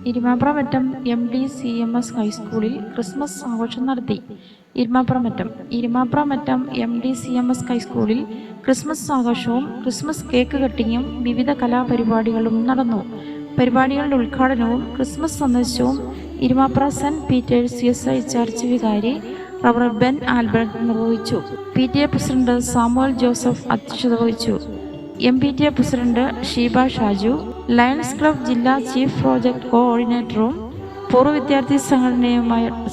ഇരുമാപ്രാമറ്റം MDCMS ഹൈസ്കൂളിൽ Christmas ആഘോഷം നടത്തി. ഇരുമാപ്രാമറ്റം MDCMS ഹൈസ്കൂളിൽ ക്രിസ്മസ് ആഘോഷവും ക്രിസ്മസ് കേക്ക് കട്ടിങ്ങും വിവിധ കലാപരിപാടികളും നടന്നു. പരിപാടികളുടെ ഉദ്ഘാടനവും ക്രിസ്മസ് സന്ദേശവും Irumapra saint Peter's CSI church വികാരി റവർ ബെൻ ആൽബർട്ട് നിർവഹിച്ചു. PTA പ്രസിഡന്റ് സാമുവൽ ജോസഫ് അധ്യക്ഷത വഹിച്ചു. MPTA president Sheeba Shaju, Lions club ജില്ലാ ചീഫ് പ്രോജക്ട് കോഓർഡിനേറ്ററും പൂർവ്വ വിദ്യാർത്ഥി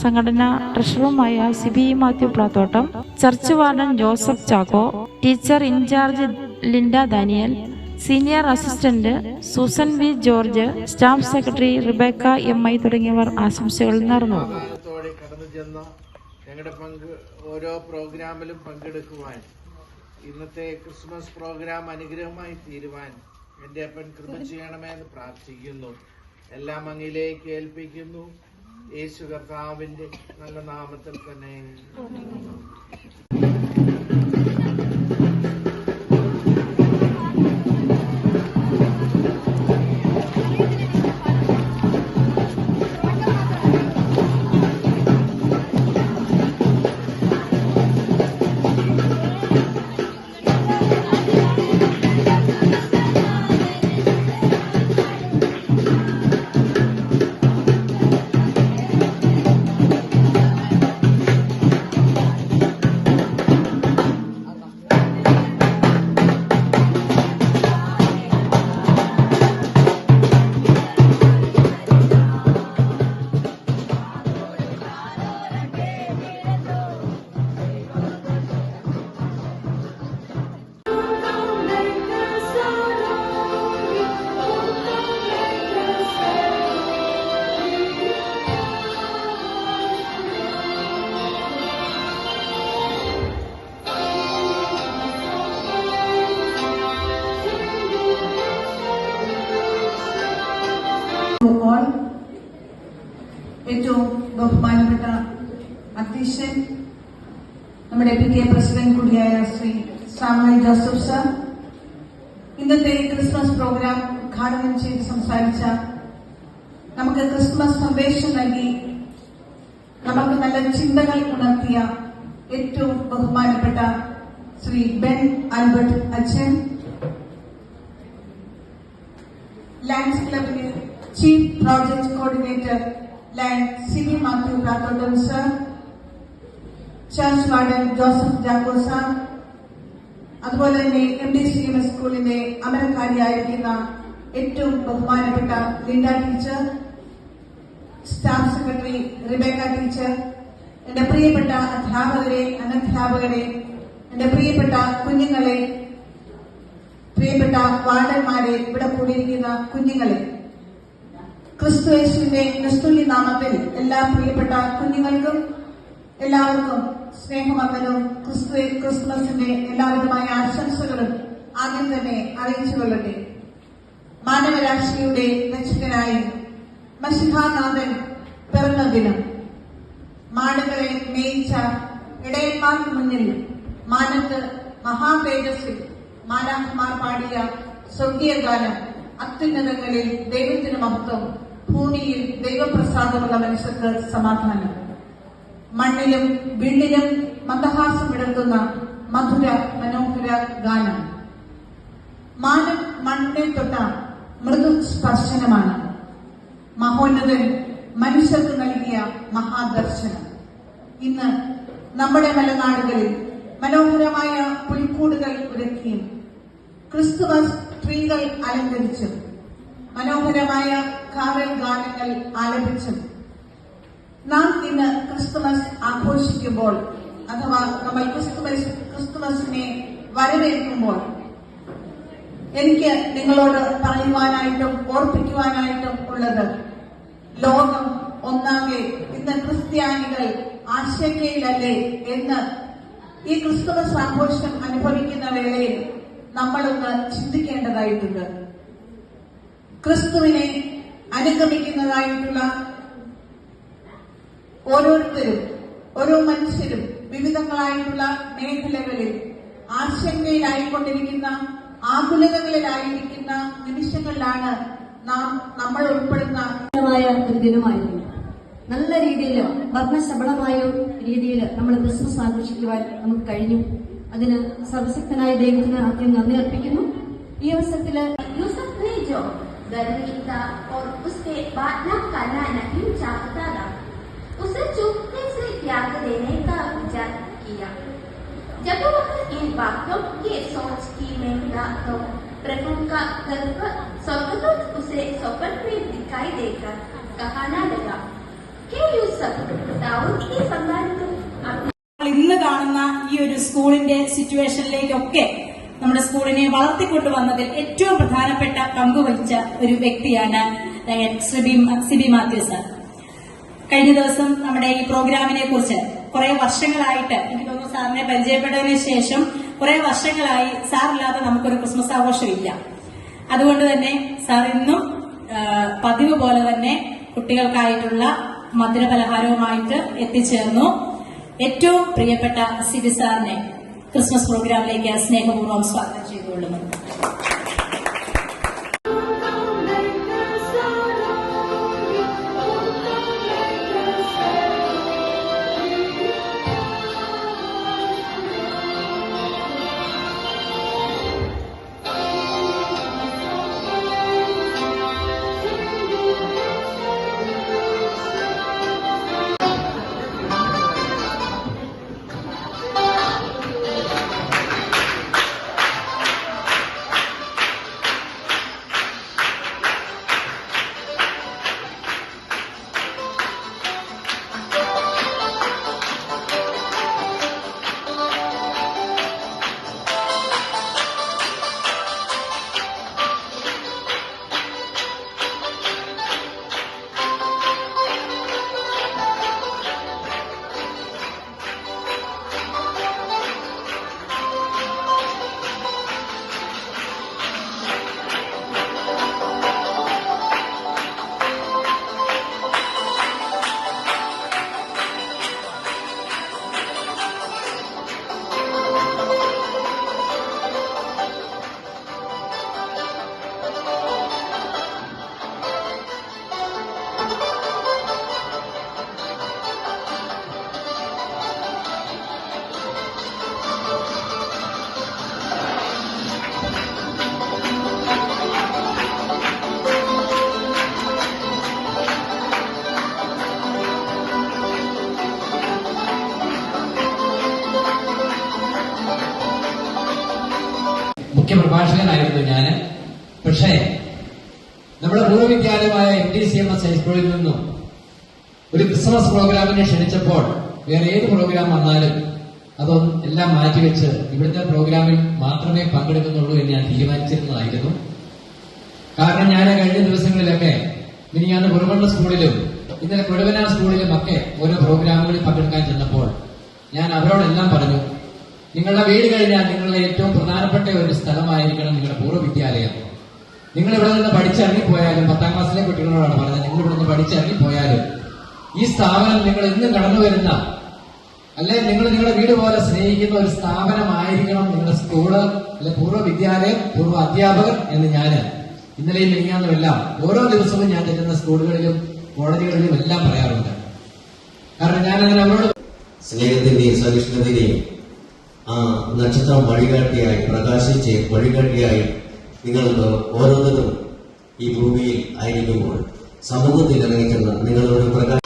സംഘടനാ ട്രഷററുമായ Siby Mathew Plathottam, church warden Joseph Chacko, teacher in charge Linda Daniel, senior assistant Susan V George, staff secretary Rebecca MI തുടങ്ങിയവർ ആശംസകൾ നേർന്നു. ഞങ്ങളുടെ ഓരോ പ്രോഗ്രാമിലും പങ്കെടുക്കുവാൻ, ഇന്നത്തെ ക്രിസ്മസ് പ്രോഗ്രാം അനുഗ്രഹമായി തീരുവാൻ എൻ്റെ അപ്പൻ കൃപ ചെയ്യണമെന്ന് പ്രാർത്ഥിക്കുന്നു. എല്ലാം അങ്ങിലേക്ക് ഏൽപ്പിക്കുന്നു. യേശു കർത്താവിൻ്റെ നല്ല നാമത്തിൽ തന്നെ. ഏറ്റവും ബഹുമാനപ്പെട്ട അധ്യക്ഷൻ, നമ്മുടെ PTA പ്രസിഡന്റ് കൂടിയായ ശ്രീ സാമുവൽ ജോസഫ് സർ, ഇന്നത്തെ ക്രിസ്മസ് പ്രോഗ്രാം ഉദ്ഘാടനം ചെയ്ത് സംസാരിച്ച, നമുക്ക് ക്രിസ്മസ് സന്ദേശം നൽകി നമുക്ക് നല്ല ചിന്തകൾ ഉണർത്തിയ ഏറ്റവും ബഹുമാനപ്പെട്ട ശ്രീ ബെൻ ആൽബർട്ട് അച്ഛൻ, ലയൺസ് ക്ലബിലെ chief project coordinator lion Siby Mathew Plathottam sir, church warden Joseph Chacko sir, അതുപോലെ തന്നെ MDCMS സ്കൂളിന്റെ അമരക്കാരിയായിരിക്കുന്ന ഏറ്റവും ബഹുമാനപ്പെട്ട Linda teacher, staff secretary Rebecca teacher, എന്റെ പ്രിയപ്പെട്ട അധ്യാപകരെ, അനധ്യാപകരെ, എന്റെ പ്രിയപ്പെട്ട കുഞ്ഞുങ്ങളെ, പ്രിയപ്പെട്ട വാർഡന്മാരെ, ഇവിടെ കൂടിയിരിക്കുന്ന കുഞ്ഞുങ്ങളെ, ക്രിസ്തുയേശുവിന്റെ നിസ്തുല്യ നാമത്തിൽ എല്ലാ പ്രിയപ്പെട്ട കുഞ്ഞുങ്ങൾക്കും എല്ലാവർക്കും സ്നേഹവന്ദനവും ക്രിസ്മസിന്റെ എല്ലാവിധമായ ആശംസകളും ആദ്യം തന്നെ അറിയിച്ചുകൊള്ളട്ടെ. മാനവരാശിയുടെ രക്ഷകനായി മശിഹാനാഥൻ പിറന്ന ദിനം, മാടുകളെ മേയിച്ച ഇടയന്മാർക്ക് മുന്നിൽ മാനത്ത് മഹാതേജസ്സിൽ മാലാഖമാർ പാടിയ സ്വർഗീയ ഗാനം, അത്യുന്നതങ്ങളിൽ ദൈവത്തിന് മഹത്വം, ഭൂമിയിൽ ദൈവപ്രസാദമുള്ള മനുഷ്യർക്ക് സമാധാനം. മണ്ണിലും വിണ്ണിലും മന്ദഹാസം വിടർത്തുന്ന മധുര മനോഹര ഗാനം. മാനം മണ്ണിനെ തൊട്ട മൃദു സ്പർശനമാണ്. മഹോന്നതൻ മനുഷ്യർക്ക് നൽകിയ മഹാദർശനം. ഇന്ന് നമ്മുടെ മലനാടുകളിൽ മനോഹരമായ പുൽക്കൂടുകൾ ഒരുക്കിയും ക്രിസ്തുമസ് ട്രീകൾ അലങ്കരിച്ചും ക്രിസ്തുമസ് കാവൽ ഗാനങ്ങൾ ആലപിച്ചും നാം ഇന്ന് ക്രിസ്തുമസ് ആഘോഷിക്കുമ്പോൾ, അഥവാ നമ്മൾ ക്രിസ്തുമസിനെ വരവേൽക്കുമ്പോൾ, എനിക്ക് നിങ്ങളോട് പറയുവാനായിട്ടും ഓർപ്പിക്കുവാനായിട്ടും ഉള്ളത്, ലോകം ഒന്നാകെ ഇന്ന് ക്രിസ്ത്യാനികൾ ആശങ്കയിലല്ലേ എന്ന് ഈ ക്രിസ്തുമസ് ആഘോഷം അനുഭവിക്കുന്ന വേളയിൽ നമ്മളൊന്ന് ചിന്തിക്കേണ്ടതായിട്ടുണ്ട്. ക്രിസ്തുവിനെ അനുഗമിക്കുന്നതായിട്ടുള്ള ഓരോരുത്തരും, ഓരോ മനുഷ്യരും വിവിധങ്ങളായിട്ടുള്ള മേഖലകളിൽ ആശങ്കയിലായിക്കൊണ്ടിരിക്കുന്ന, ആകുലതകളിലായിരിക്കുന്ന നിമിഷങ്ങളിലാണ് നമ്മൾ ഉൾപ്പെടുന്ന ഒരു ദിനമായിരുന്നു. നല്ല രീതിയിൽ വർണ്ണശബളമായ രീതിയിൽ നമ്മൾ ക്രിസ്മസ് ആഘോഷിക്കുവാൻ നമുക്ക് കഴിഞ്ഞു. അതിന് സർവശക്തനായ ദൈവത്തിന് ആദ്യം നന്ദി അർപ്പിക്കുന്നു. ഈ അവസരത്തില് यूसुफ ने जो गर्मी था और उसके बाद न करना नहीं चाहता था, उसे चुपके से त्याग देने का विचार किया. जब वह इन बातों की सोच में था तो प्रभु का गर्भ स्वर्गदूत उसे स्वप्न में दिखाई देकर कहने लगा कि यूसुफ दाऊद की संतान को ഇന്ന് കാണുന്ന ഈ ഒരു സ്കൂളിന്റെ സിറ്റുവേഷനിലേക്കൊക്കെ നമ്മുടെ സ്കൂളിനെ വളർത്തിക്കൊണ്ടുവന്നതിൽ ഏറ്റവും പ്രധാനപ്പെട്ട പങ്കുവഹിച്ച ഒരു വ്യക്തിയാണ് സിബി മാത്യു സർ. കഴിഞ്ഞ ദിവസം നമ്മുടെ ഈ പ്രോഗ്രാമിനെ കുറിച്ച് കുറെ വർഷങ്ങളായിട്ട് എനിക്ക് തോന്നുന്നു സാറിനെ പരിചയപ്പെട്ടതിന് ശേഷം കുറെ വർഷങ്ങളായി സാറില്ലാതെ നമുക്കൊരു ക്രിസ്മസ് ആഘോഷമില്ല. അതുകൊണ്ട് തന്നെ സാർ ഇന്നും പതിവ് പോലെ തന്നെ കുട്ടികൾക്കായിട്ടുള്ള മധുരപലഹാരവുമായിട്ട് എത്തിച്ചേർന്നു. ഏറ്റവും പ്രിയപ്പെട്ട സിബി സാറിനെ ക്രിസ്മസ് പ്രോഗ്രാമിലേക്ക് സ്നേഹപൂർവ്വം സ്വാഗതം ചെയ്തുകൊള്ളുന്നു. മുഖ്യപ്രഭാഷകനായിരുന്നു ഞാൻ. പക്ഷേ നമ്മുടെ പൂർവ്വവിദ്യാലയമായ MTCMS ഹൈസ്കൂളിൽ നിന്നും ഒരു ക്രിസ്മസ് പ്രോഗ്രാമിനെ ക്ഷണിച്ചപ്പോൾ വേറെ ഏത് പ്രോഗ്രാം വന്നാലും അതൊന്നും എല്ലാം മാറ്റിവെച്ച് ഇവിടുത്തെ പ്രോഗ്രാമിൽ മാത്രമേ പങ്കെടുക്കുന്നുള്ളൂ എന്ന് ഞാൻ തീരുമാനിച്ചിരുന്നതായിരുന്നു. കാരണം ഞാൻ കഴിഞ്ഞ ദിവസങ്ങളിലൊക്കെ മിനിഞ്ഞാന്ന് കുറുവണ്ണ സ്കൂളിലും ഇന്നലെ കൊഴുവന സ്കൂളിലും ഒക്കെ ഓരോ പ്രോഗ്രാമുകളിൽ പങ്കെടുക്കാൻ ചെന്നപ്പോൾ ഞാൻ അവരോടെല്ലാം പറഞ്ഞു, നിങ്ങളുടെ വീട് കഴിഞ്ഞാൽ നിങ്ങളുടെ ഏറ്റവും പ്രധാനപ്പെട്ട ഒരു സ്ഥലമായിരിക്കണം നിങ്ങളുടെ പൂർവ്വവിദ്യാലയം. നിങ്ങൾ ഇവിടെ നിന്ന് പഠിച്ചിറങ്ങിപ്പോയാലും 10ാം ക്ലാസ്സിലെ കുട്ടികളോടാണ് പറഞ്ഞത്, നിങ്ങൾ ഇവിടെ നിന്ന് പഠിച്ചിറങ്ങിപ്പോയാലും ഈ സ്ഥാപനം നിങ്ങൾ ഇന്നും കടന്നു വരുന്ന അല്ലെ നിങ്ങൾ നിങ്ങളുടെ വീട് പോലെ സ്നേഹിക്കുന്ന ഒരു സ്ഥാപനമായിരിക്കണം നിങ്ങളുടെ സ്കൂള് അല്ലെ പൂർവ്വവിദ്യാലയം, പൂർവ്വ അധ്യാപകർ എന്ന് ഞാൻ ഇന്നലെയും മിനിഞ്ഞാന്നുമെല്ലാം ഓരോ ദിവസവും ഞാൻ ചെല്ലുന്ന സ്കൂളുകളിലും കോളേജുകളിലും എല്ലാം പറയാറുണ്ട്. കാരണം ഞാൻ അങ്ങനെ അവരോട് സ്നേഹത്തിന്റെയും സഹിഷ്ണുതയുടെയും ആ നക്ഷത്രം വഴികാട്ടിയായി പ്രകാശിച്ച് വഴികാട്ടിയായി നിങ്ങൾക്ക് ഓരോരുത്തരും ഈ ഭൂമിയിൽ ആയിരിക്കുമ്പോൾ സമൂഹത്തിൽ ഇറങ്ങിക്കുന്ന നിങ്ങളോട് പ്രകാശം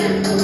Thank you.